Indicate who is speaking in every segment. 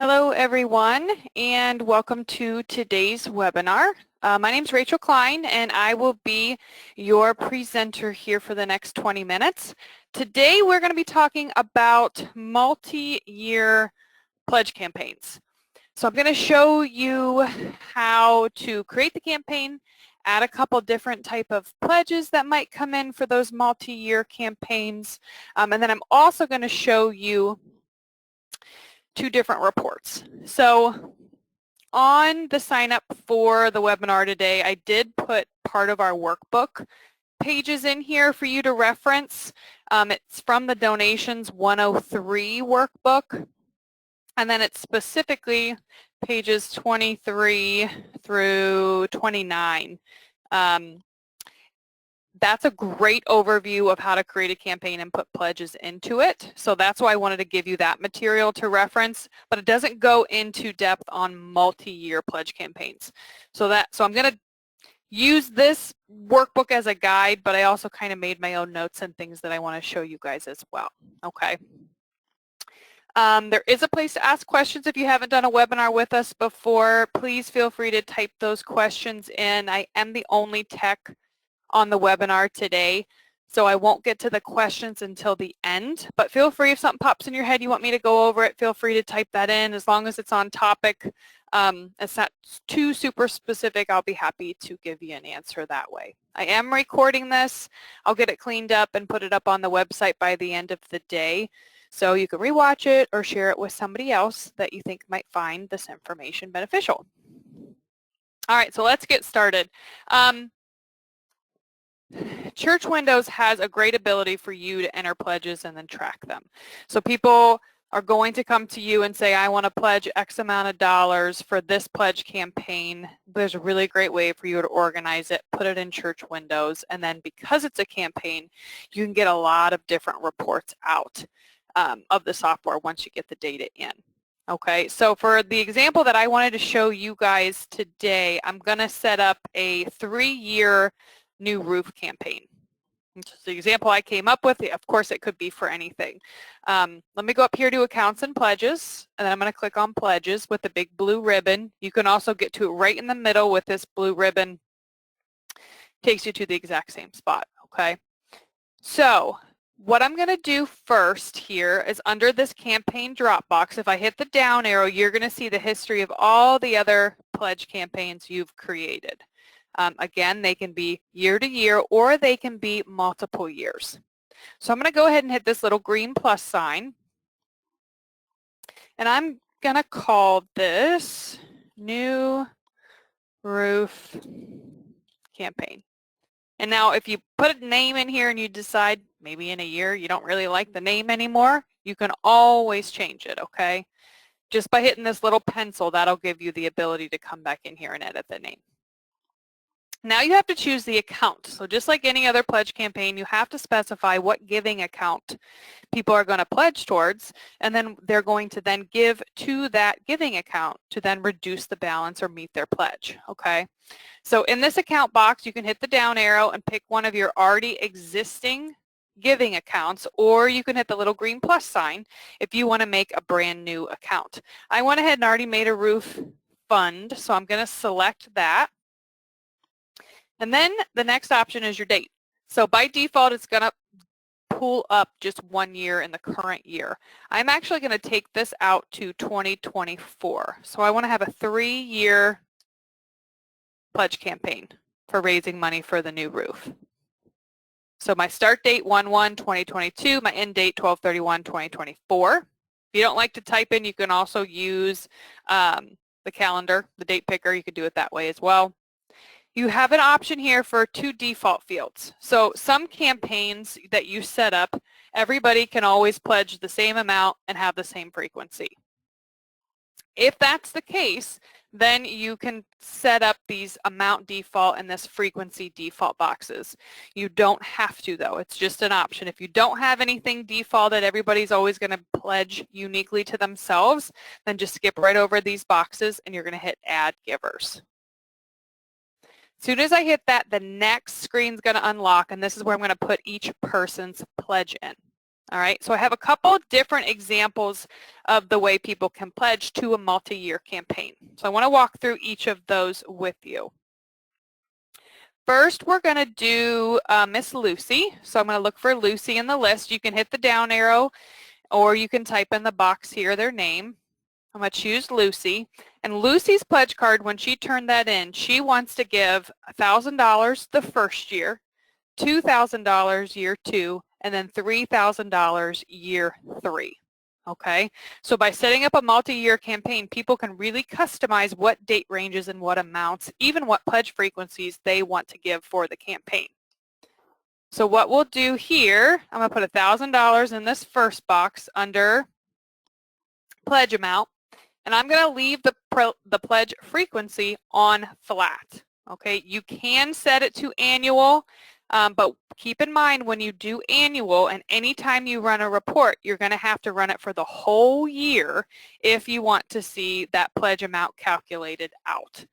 Speaker 1: Hello everyone and welcome to today's webinar. My name is Rachel Klein and I will be your presenter here for the next 20 minutes. Today we're going to be talking about multi-year pledge campaigns. So I'm going to show you how to create the campaign, add a couple different type of pledges that might come in for those multi-year campaigns, and then I'm also going to show you two different reports. So on the sign up for the webinar today, I did put part of our workbook pages in here for you to reference. It's from the Donations 103 workbook, and then it's specifically pages 23 through 29. That's a great overview of how to create a campaign and put pledges into it. So that's why I wanted to give you that material to reference, but it doesn't go into depth on multi-year pledge campaigns. So I'm going to use this workbook as a guide, but I also kind of made my own notes and things that I want to show you guys as well. Okay. There is a place to ask questions if you haven't done a webinar with us before. Please feel free to type those questions in. I am the only tech on the webinar today, so I won't get to the questions until the end, but feel free if something pops in your head you want me to go over it, feel free to type that in as long as it's on topic. It's not too super specific, I'll be happy to give you an answer that way. I am recording this. I'll get it cleaned up and put it up on the website by the end of the day, so you can rewatch it or share it with somebody else that you think might find this information beneficial. All right, so let's get started. Church Windows has a great ability for you to enter pledges and then track them. So people are going to come to you and say, I want to pledge X amount of dollars for this pledge campaign. There's a really great way for you to organize it, put it in Church Windows, and then because it's a campaign, you can get a lot of different reports out of the software once you get the data in. Okay, so for the example that I wanted to show you guys today, I'm going to set up a 3-year new roof campaign. Just the example I came up with, of course it could be for anything. Let me go up here to accounts and pledges, and then I'm going to click on pledges with the big blue ribbon. You can also get to it right in the middle with this blue ribbon. Takes you to the exact same spot, okay? So what I'm going to do first here is under this campaign drop box, if I hit the down arrow, you're going to see the history of all the other pledge campaigns you've created. Again, they can be year to year or they can be multiple years. So I'm going to go ahead and hit this little green plus sign, and I'm going to call this new roof campaign. And now if you put a name in here and you decide maybe in a year you don't really like the name anymore, you can always change it, okay? Just by hitting this little pencil, that'll give you the ability to come back in here and edit the name. Now you have to choose the account. So just like any other pledge campaign, you have to specify what giving account people are going to pledge towards, and then they're going to then give to that giving account to then reduce the balance or meet their pledge, okay? So in this account box, you can hit the down arrow and pick one of your already existing giving accounts, or you can hit the little green plus sign if you want to make a brand new account. I went ahead and already made a roof fund, so I'm going to select that. And then the next option is your date. So by default, it's going to pull up just 1 year in the current year. I'm actually going to take this out to 2024. So I want to have a 3-year pledge campaign for raising money for the new roof. So my start date 1/1/2022, my end date 12/31/2024. If you don't like to type in, you can also use the calendar, the date picker. You could do it that way as well. You have an option here for 2 default fields. So some campaigns that you set up, everybody can always pledge the same amount and have the same frequency. If that's the case, then you can set up these amount default and this frequency default boxes. You don't have to though, it's just an option. If you don't have anything defaulted, everybody's always going to pledge uniquely to themselves, then just skip right over these boxes and you're going to hit add givers. As soon as I hit that, the next screen's going to unlock, and this is where I'm going to put each person's pledge in. All right, so I have a couple different examples of the way people can pledge to a multi-year campaign. So I want to walk through each of those with you. First, we're going to do Miss Lucy. So I'm going to look for Lucy in the list. You can hit the down arrow or you can type in the box here their name. I'm going to choose Lucy. And Lucy's pledge card, when she turned that in, she wants to give $1,000 the first year, $2,000 year 2, and then $3,000 year 3. Okay, so by setting up a multi-year campaign, people can really customize what date ranges and what amounts, even what pledge frequencies they want to give for the campaign. So what we'll do here, I'm going to put $1,000 in this first box under pledge amount, and I'm going to leave the pledge frequency on flat. Okay, you can set it to annual, but keep in mind when you do annual and anytime you run a report, you're going to have to run it for the whole year if you want to see that pledge amount calculated out.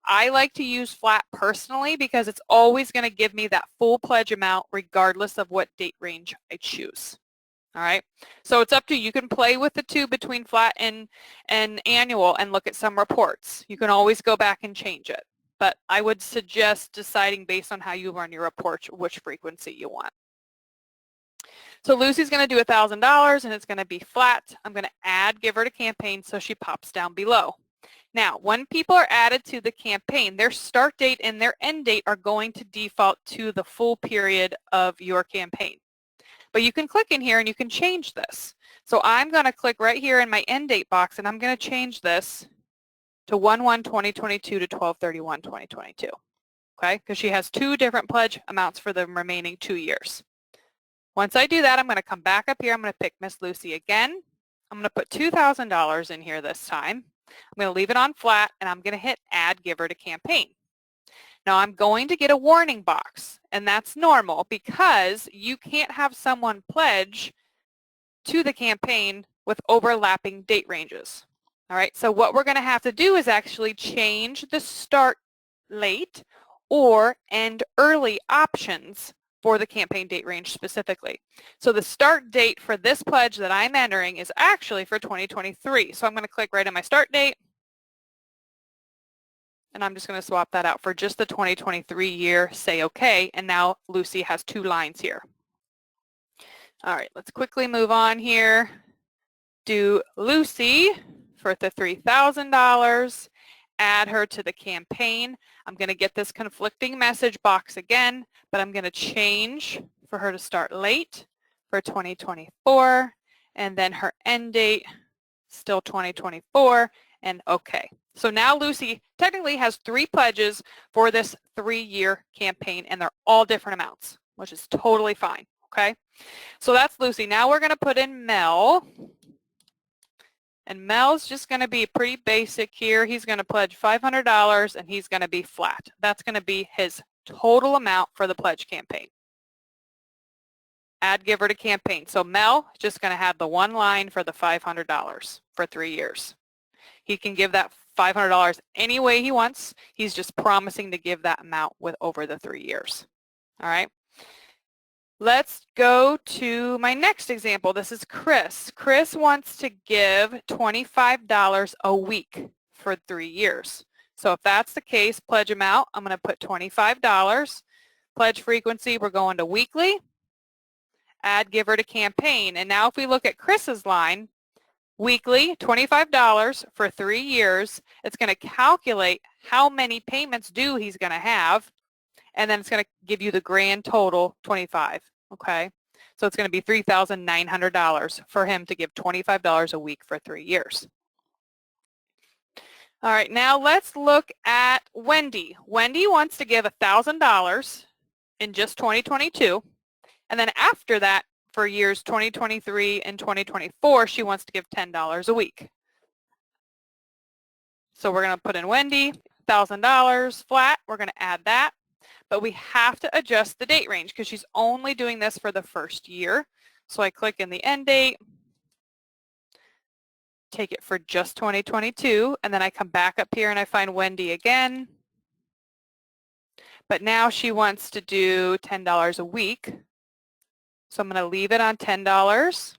Speaker 1: I like to use flat personally because it's always going to give me that full pledge amount regardless of what date range I choose. All right, so it's up to you. You can play with the two between flat and annual and look at some reports. You can always go back and change it. But I would suggest deciding based on how you run your report which frequency you want. So Lucy's going to do $1,000 and it's going to be flat. I'm going to add give her to campaign so she pops down below. Now, when people are added to the campaign, their start date and their end date are going to default to the full period of your campaign. But you can click in here and you can change this. So I'm going to click right here in my end date box and I'm going to change this to 1/1/2022 to 12/31/2022, okay? Because she has two different pledge amounts for the remaining 2 years. Once I do that, I'm going to come back up here. I'm going to pick Miss Lucy again. I'm going to put $2,000 in here this time. I'm going to leave it on flat, and I'm going to hit Add Giver to Campaign. Now, I'm going to get a warning box, and that's normal because you can't have someone pledge to the campaign with overlapping date ranges. All right, so what we're going to have to do is actually change the start late or end early options for the campaign date range specifically. So the start date for this pledge that I'm entering is actually for 2023. So I'm going to click right on my start date, and I'm just going to swap that out for just the 2023 year, say OK, and now Lucy has 2 lines here. All right, let's quickly move on here. Do Lucy for the $3,000, add her to the campaign. I'm going to get this conflicting message box again, but I'm going to change for her to start late for 2024, and then her end date, still 2024, and OK. So now Lucy technically has 3 pledges for this 3-year campaign, and they're all different amounts, which is totally fine, okay? So that's Lucy. Now we're going to put in Mel. And Mel's just going to be pretty basic here. He's going to pledge $500 and he's going to be flat. That's going to be his total amount for the pledge campaign. Add giver to campaign. So Mel is just going to have the 1 line for the $500 for 3 years. He can give that $500 any way he wants. He's just promising to give that amount with over the 3 years. All right. Let's go to my next example. This is Chris. Chris wants to give $25 a week for 3 years. So if that's the case, pledge amount, I'm going to put $25. Pledge frequency, we're going to weekly. Add giver to campaign. And now if we look at Chris's line, weekly, $25 for 3 years, it's going to calculate how many payments due he's going to have. And then it's going to give you the grand total, 25, okay? So it's going to be $3,900 for him to give $25 a week for 3 years. All right, now let's look at Wendy. Wendy wants to give $1,000 in just 2022, and then after that, for years 2023 and 2024, she wants to give $10 a week. So we're going to put in Wendy, $1,000 flat. We're going to add that. But we have to adjust the date range because she's only doing this for the first year. So I click in the end date, take it for just 2022, and then I come back up here and I find Wendy again. But now she wants to do $10 a week. So I'm going to leave it on $10,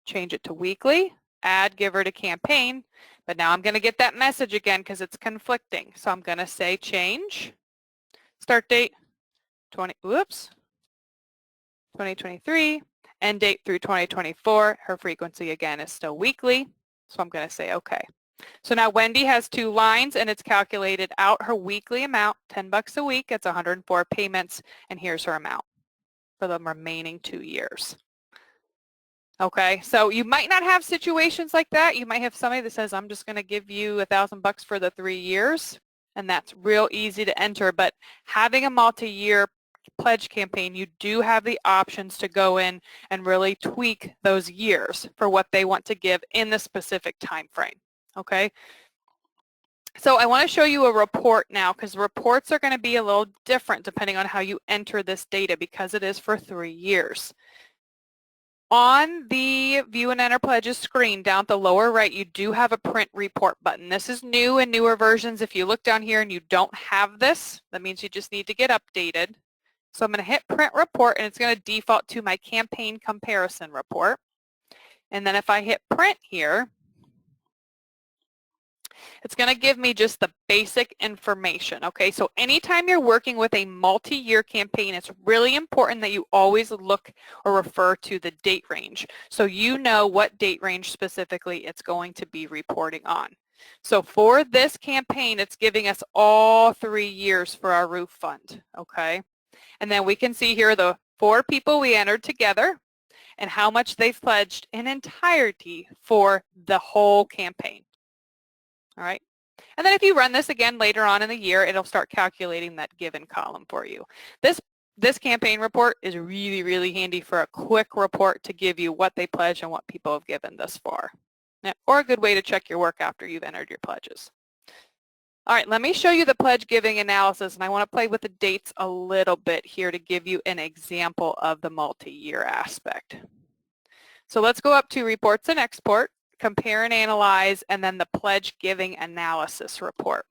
Speaker 1: change it to weekly, add giver to campaign, but now I'm going to get that message again because it's conflicting. So I'm going to say change, start date 2023, end date through 2024. Her frequency again is still weekly, so I'm going to say okay. So now Wendy has 2 lines and it's calculated out her weekly amount, $10 a week. It's 104 payments, and here's her amount for the remaining 2 years. Okay, so you might not have situations like that. You might have somebody that says, I'm just going to give you $1,000 for the 3 years, and that's real easy to enter. But having a multi-year pledge campaign, you do have the options to go in and really tweak those years for what they want to give in the specific time frame. Okay, so I want to show you a report now, because reports are going to be a little different depending on how you enter this data, because it is for 3 years. On the View and Enter Pledges screen down at the lower right, you do have a Print Report button. This is new in newer versions. If you look down here and you don't have this, that means you just need to get updated. So I'm going to hit Print Report, and it's going to default to my Campaign Comparison Report. And then if I hit Print here, it's going to give me just the basic information. Okay, so anytime you're working with a multi-year campaign, it's really important that you always look or refer to the date range, so you know what date range specifically it's going to be reporting on. So for this campaign, it's giving us all 3 years for our roof fund. Okay, and then we can see here the 4 people we entered together and how much they've pledged in entirety for the whole campaign. All right, and then if you run this again later on in the year, it'll start calculating that given column for you. This campaign report is really, really handy for a quick report to give you what they pledge and what people have given thus far, or a good way to check your work after you've entered your pledges. All right, let me show you the pledge giving analysis, and I want to play with the dates a little bit here to give you an example of the multi-year aspect. So let's go up to Reports and Export, Compare and Analyze, and then the Pledge Giving Analysis Report.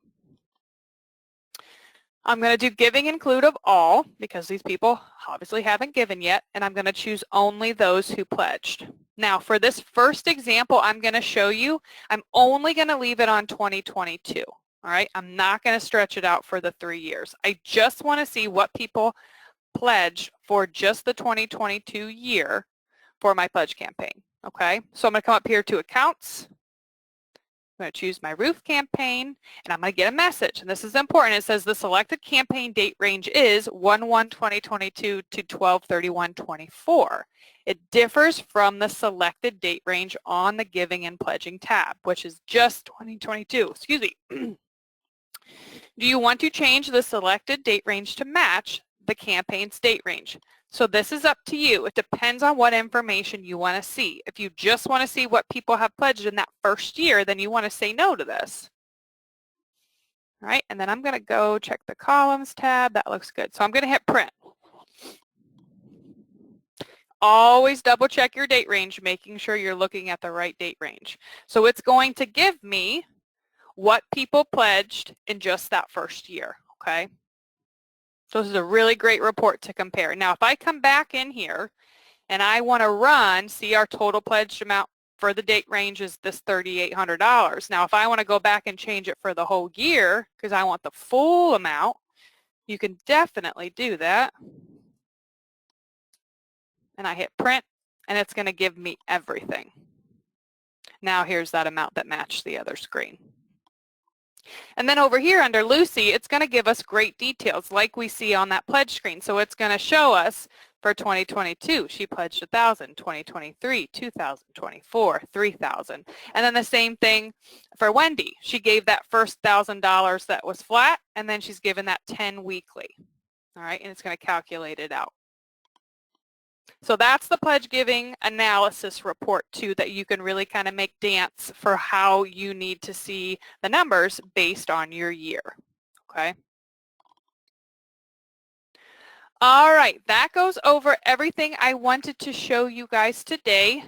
Speaker 1: I'm going to do Giving Include of All, because these people obviously haven't given yet, and I'm going to choose only those who pledged. Now, for this first example I'm going to show you, I'm only going to leave it on 2022. All right, I'm not going to stretch it out for the 3 years. I just want to see what people pledge for just the 2022 year for my pledge campaign. Okay, so I'm going to come up here to Accounts. I'm going to choose my roof campaign, and I'm going to get a message. And this is important. It says the selected campaign date range is 1/1/2022 to 12/31/24. It differs from the selected date range on the Giving and Pledging tab, which is just 2022. Excuse me. Do you want to change the selected date range to match the campaign's date range? So this is up to you. It depends on what information you want to see. If you just want to see what people have pledged in that first year, then you want to say no to this. All right, and then I'm going to go check the columns tab. That looks good. So I'm going to hit print. Always double check your date range, making sure you're looking at the right date range. So it's going to give me what people pledged in just that first year, okay? So this is a really great report to compare. Now, if I come back in here and I want to run, see our total pledged amount for the date range is this $3,800. Now, if I want to go back and change it for the whole year, because I want the full amount, you can definitely do that. And I hit print, and it's going to give me everything. Now, here's that amount that matched the other screen. And then over here under Lucy, it's going to give us great details like we see on that pledge screen. So it's going to show us for 2022, she pledged 1,000, 2023, 2,000, 24, 3,000. And then the same thing for Wendy. She gave that first $1,000 that was flat, and then she's given that 10 weekly. All right, and it's going to calculate it out. So that's the pledge giving analysis report too, that you can really kind of make dance for how you need to see the numbers based on your year. Okay. All right, that goes over everything I wanted to show you guys today.